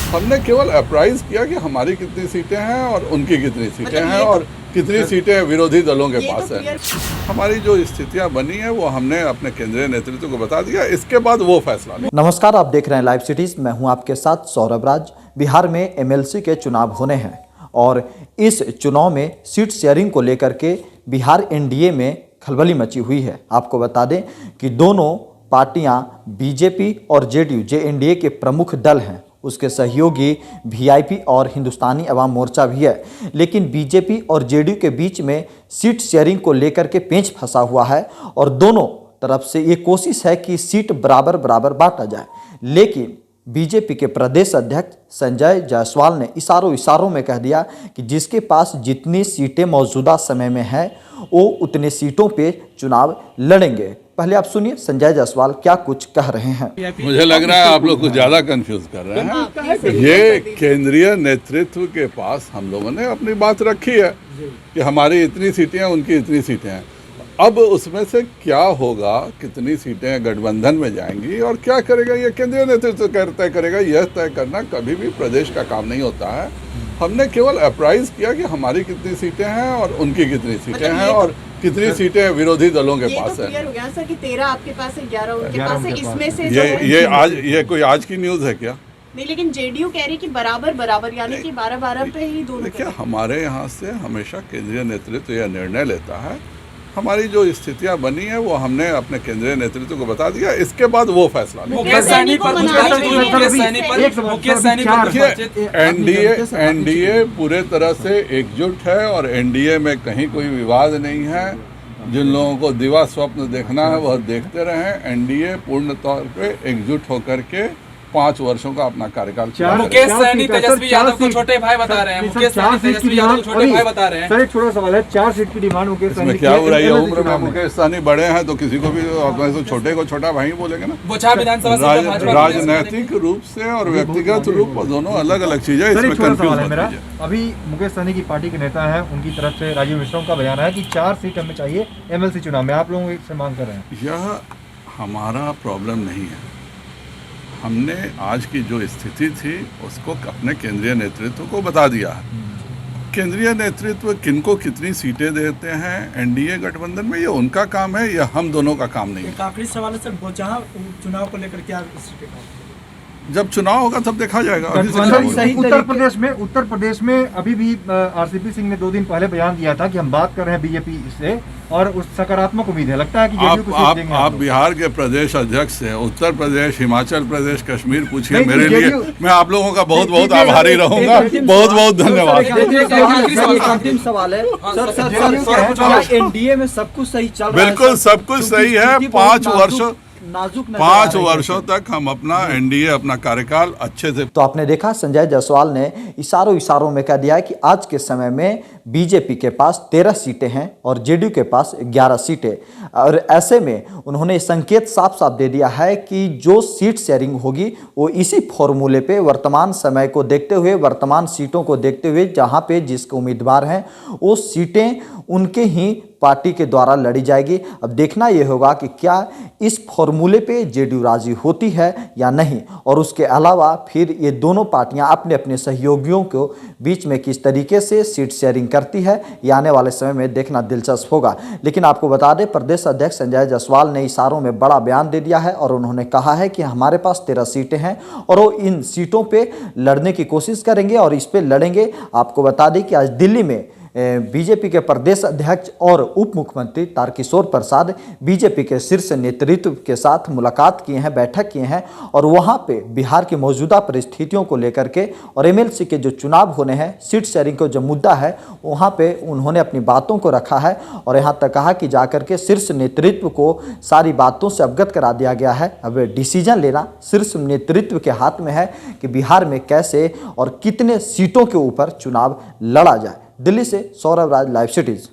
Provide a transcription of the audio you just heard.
हमने केवल अप्राइज किया कि हमारी कितनी सीटें हैं और उनकी कितनी सीटें हैं और कितनी सीटें विरोधी दलों के पास हैं। हमारी जो स्थितियां बनी है वो हमने अपने केंद्रीय नेतृत्व को बता दिया, इसके बाद वो फैसला लें। नमस्कार, आप देख रहे हैं लाइव सिटीज। मैं हूं आपके साथ सौरभ राज। बिहार में एमएलसी के चुनाव होने हैं और इस चुनाव में सीट शेयरिंग को लेकर के बिहार एनडीए में खलबली मची हुई है। आपको बता दें कि दोनों पार्टियां बीजेपी और जेडीयू जो एनडीए के प्रमुख दल हैं, उसके सहयोगी वीआईपी और हिंदुस्तानी अवाम मोर्चा भी है। लेकिन बीजेपी और जेडीयू के बीच में सीट शेयरिंग को लेकर के पेंच फंसा हुआ है और दोनों तरफ से ये कोशिश है कि सीट बराबर बराबर बांटा जाए। लेकिन बीजेपी के प्रदेश अध्यक्ष संजय जायसवाल ने इशारों में कह दिया कि जिसके पास जितनी सीटें मौजूदा समय में हैं वो उतने सीटों पे चुनाव लड़ेंगे। पहले आप सुनिए संजय जायसवाल क्या कुछ कह रहे हैं। मुझे लग रहा है आप लोग कुछ ज्यादा कंफ्यूज कर रहे हैं। ये केंद्रीय नेतृत्व के पास हम लोगों ने अपनी बात रखी है कि हमारी इतनी सीटें हैं, उनकी इतनी सीटें हैं। अब उसमें से क्या होगा, कितनी सीटें गठबंधन में जाएंगी और क्या करेगा, ये केंद्रीय नेतृत्व तय करेगा। यह तय करना कभी भी प्रदेश का काम नहीं होता है। हमने केवल अप्राइज किया कि हमारी कितनी सीटें हैं और उनकी कितनी सीटें हैं और कितनी सीटें विरोधी दलों के पास है। क्लियर हो गया सर कि 13 आपके पास है, 11 उनके पास है। इसमें से ये कोई आज की न्यूज़ है क्या? नहीं, लेकिन जेडीयू कह रही कि बराबर यानी कि 12-12 पे ही दोनों। देखिए, हमारे यहाँ से हमेशा केंद्रीय नेतृत्व यह निर्णय लेता है। हमारी जो स्थितियां बनी है वो हमने अपने केंद्रीय नेतृत्व को बता दिया, इसके बाद वो फैसला लें। एनडीए पूरे तरह से एकजुट है और एनडीए में कहीं कोई विवाद नहीं है। जिन लोगों को दिवा स्वप्न देखना है वह देखते रहें। एनडीए पूर्ण तौर पे एकजुट होकर के 5 वर्षों का अपना कार्यकाल। मुकेश सहनी तेजस्वी यादव को छोटे भाई बता रहे हैं। मुकेश सहनी तेजस्वी यादव को छोटे भाई बता रहे हैं। सर एक छोटा सवाल है, 4 सीट की डिमांड मुकेश सहनी क्या हो रही है? उम्र में मुकेश सहनी बड़े हैं तो किसी को भी अपने से छोटे को छोटा भाई बोलेंगे ना। बोछा विधानसभा राजनैतिक रूप से और व्यक्तिगत रूप दोनों अलग अलग चीजें। इसमें सवाल है मेरा, अभी मुकेश सहनी की पार्टी के नेता है, उनकी तरफ से राजीव मिश्रा का बयान है कि 4 सीट हमें चाहिए एमएलसी चुनाव में। आप लोगों से मांग कर रहे हैं। यह हमारा प्रॉब्लम नहीं है। हमने आज की जो स्थिति थी उसको अपने केंद्रीय नेतृत्व को बता दिया है। केंद्रीय नेतृत्व किनको कितनी सीटें देते हैं एनडीए गठबंधन में, ये उनका काम है, यह हम दोनों का काम नहीं है। आखिरी सवाल है सर, जहाँ चुनाव को लेकर क्या स्थिति है? जब चुनाव होगा तब देखा जाएगा। उत्तर प्रदेश में अभी भी आरसीपी सिंह ने 2 दिन पहले बयान दिया था कि हम बात कर रहे हैं बीजेपी से और उस सकारात्मक उम्मीद है। लगता है कि आप बिहार के प्रदेश अध्यक्ष हैं। उत्तर प्रदेश, हिमाचल प्रदेश, कश्मीर पूछिए मेरे लिए। मैं आप लोगों का बहुत बहुत आभारी रहूंगा। बहुत बहुत धन्यवाद। अंतिम सवाल है सर, एनडीए में सब कुछ सही चल रहा है? बिल्कुल सब कुछ सही है। 5 वर्षों तक हम अपना एनडीए अपना कार्यकाल अच्छे से। तो आपने देखा संजय जायसवाल ने इशारों में कह दिया है कि आज के समय में बीजेपी के पास 13 सीटें हैं और जेडीयू के पास 11 सीटें। और ऐसे में उन्होंने संकेत साफ दे दिया है कि जो सीट शेयरिंग होगी वो इसी फॉर्मूले पे वर्तमान समय को देखते हुए, वर्तमान सीटों को देखते हुए, जहां पे जिसके उम्मीदवार हैं वो सीटें उनके ही पार्टी के द्वारा लड़ी जाएगी। अब देखना यह होगा कि क्या इस फॉर्मूले पे जेडीयू राजी होती है या नहीं, और उसके अलावा फिर ये दोनों पार्टियां अपने अपने सहयोगियों को बीच में किस तरीके से सीट शेयरिंग करती है, ये आने वाले समय में देखना दिलचस्प होगा। लेकिन आपको बता दें, प्रदेश अध्यक्ष संजय जायसवाल ने इशारों में बड़ा बयान दे दिया है और उन्होंने कहा है कि हमारे पास 13 सीटें हैं और वो इन सीटों पर लड़ने की कोशिश करेंगे और इस पर लड़ेंगे। आपको बता दें कि आज दिल्ली में बीजेपी के प्रदेश अध्यक्ष और उप मुख्यमंत्री तारकिशोर प्रसाद बीजेपी के शीर्ष नेतृत्व के साथ मुलाकात किए हैं, बैठक किए हैं और वहां पे बिहार की मौजूदा परिस्थितियों को लेकर के और एमएलसी के जो चुनाव होने हैं, सीट शेयरिंग का जो मुद्दा है, वहां पे उन्होंने अपनी बातों को रखा है और यहां तक कहा कि जाकर के शीर्ष नेतृत्व को सारी बातों से अवगत करा दिया गया है। अब डिसीजन लेना शीर्ष नेतृत्व के हाथ में है कि बिहार में कैसे और कितने सीटों के ऊपर चुनाव लड़ा जाए। दिल्ली से सौरभ राज, लाइव सिटीज।